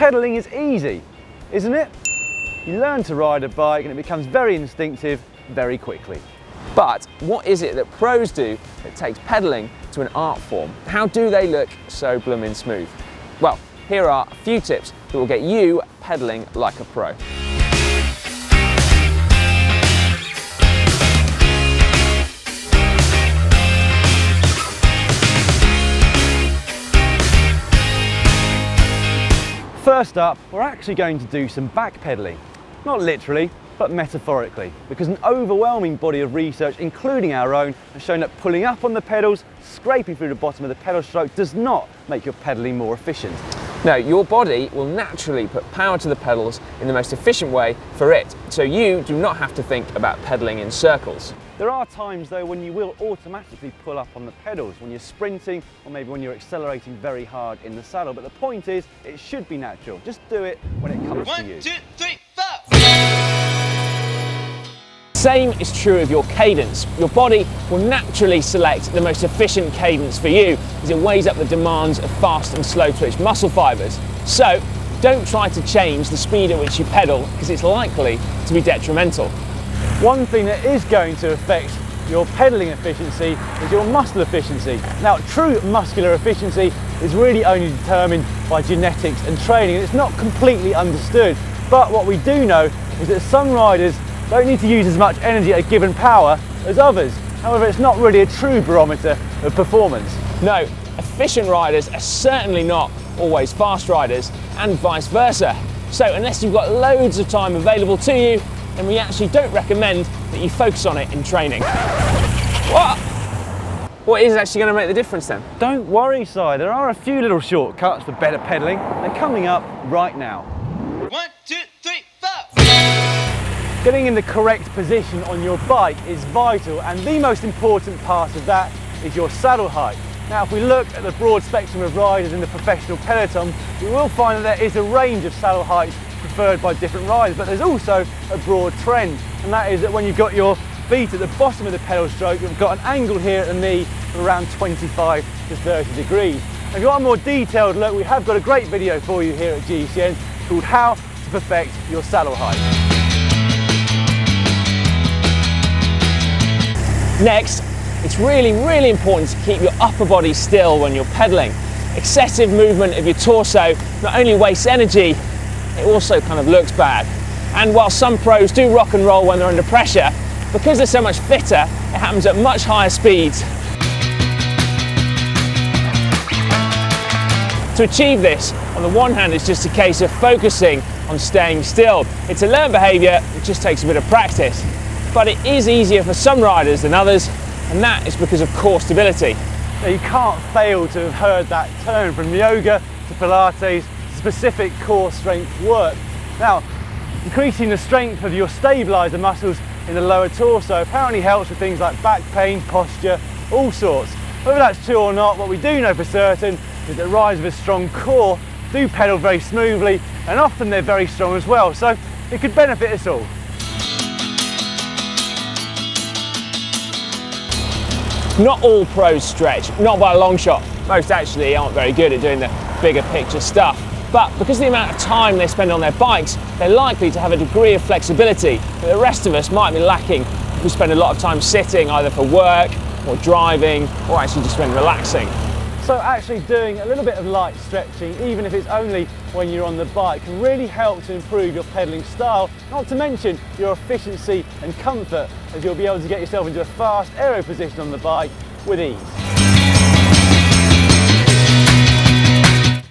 Pedalling is easy, isn't it? You learn to ride a bike and it becomes very instinctive very quickly. But what is it that pros do that takes pedalling to an art form? How do they look so blooming smooth? Well, here are a few tips that will get you pedaling like a pro. First up, we're actually going to do some backpedaling. Not literally, but metaphorically, because an overwhelming body of research, including our own, has shown that pulling up on the pedals, scraping through the bottom of the pedal stroke, does not make your pedaling more efficient. No, your body will naturally put power to the pedals in the most efficient way for it, so you do not have to think about pedaling in circles. There are times though when you will automatically pull up on the pedals, when you're sprinting or maybe when you're accelerating very hard in the saddle, but the point is, it should be natural. Just do it when it comes to you. 1, 2, 3, 4! Same is true of your cadence. Your body will naturally select the most efficient cadence for you as it weighs up the demands of fast and slow twitch muscle fibers. So don't try to change the speed at which you pedal because it's likely to be detrimental. One thing that is going to affect your pedaling efficiency is your muscle efficiency. Now, true muscular efficiency is really only determined by genetics and training, and it's not completely understood. But what we do know is that some riders don't need to use as much energy at a given power as others. However, it's not really a true barometer of performance. No, efficient riders are certainly not always fast riders, and vice versa. So unless you've got loads of time available to you, then we actually don't recommend that you focus on it in training. What is actually going to make the difference then? Don't worry, Si, there are a few little shortcuts for better pedaling. They're coming up right now. 1, 2, 3, 4! Getting in the correct position on your bike is vital, and the most important part of that is your saddle height. Now, if we look at the broad spectrum of riders in the professional peloton, we will find that there is a range of saddle heights preferred by different riders, but there's also a broad trend, and that is that when you've got your feet at the bottom of the pedal stroke, you've got an angle here at the knee of around 25 to 30 degrees. And if you want a more detailed look, we have got a great video for you here at GCN called How to Perfect Your Saddle Height. Next, it's really important to keep your upper body still when you're pedaling. Excessive movement of your torso not only wastes energy, it also kind of looks bad. And while some pros do rock and roll when they're under pressure, because they're so much fitter, it happens at much higher speeds. To achieve this, on the one hand, it's just a case of focusing on staying still. It's a learned behaviour, it just takes a bit of practice. But it is easier for some riders than others, and that is because of core stability. Now, you can't fail to have heard that term from yoga to Pilates, specific core strength work. Now, increasing the strength of your stabiliser muscles in the lower torso apparently helps with things like back pain, posture, all sorts. Whether that's true or not, what we do know for certain is that riders with a strong core do pedal very smoothly, and often they're very strong as well, so it could benefit us all. Not all pros stretch, not by a long shot. Most actually aren't very good at doing the bigger picture stuff. But because of the amount of time they spend on their bikes, they're likely to have a degree of flexibility that the rest of us might be lacking if we spend a lot of time sitting, either for work or driving, or actually just when relaxing. So actually doing a little bit of light stretching, even if it's only when you're on the bike, can really help to improve your pedaling style, not to mention your efficiency and comfort, as you'll be able to get yourself into a fast aero position on the bike with ease.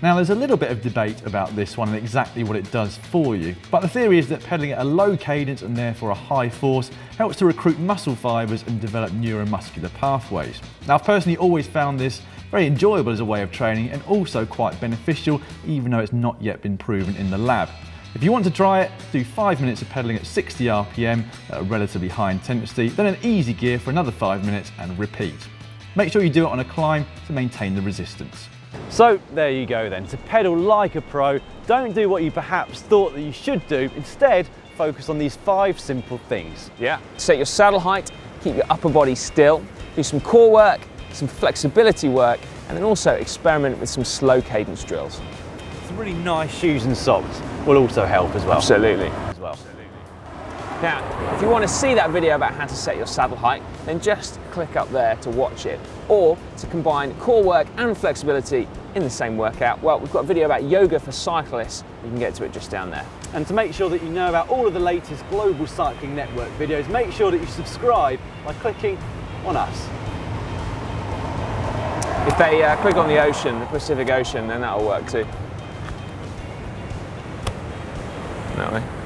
Now, there's a little bit of debate about this one and exactly what it does for you, but the theory is that pedaling at a low cadence and therefore a high force helps to recruit muscle fibres and develop neuromuscular pathways. Now, I've personally always found this very enjoyable as a way of training and also quite beneficial, even though it's not yet been proven in the lab. If you want to try it, do 5 minutes of pedaling at 60 RPM at a relatively high intensity, then an easy gear for another 5 minutes and repeat. Make sure you do it on a climb to maintain the resistance. So there you go then, to pedal like a pro, don't do what you perhaps thought that you should do, instead focus on these 5 simple things. Yeah, set your saddle height, keep your upper body still, do some core work, some flexibility work, and then also experiment with some slow cadence drills. some really nice shoes and socks will also help as well. Absolutely. As well. Now, if you want to see that video about how to set your saddle height, then just click up there to watch it. Or to combine core work and flexibility in the same workout, well, we've got a video about yoga for cyclists. You can get to it just down there. And to make sure that you know about all of the latest Global Cycling Network videos, make sure that you subscribe by clicking on us. If they click on the ocean, the Pacific Ocean, then that'll work too. No way.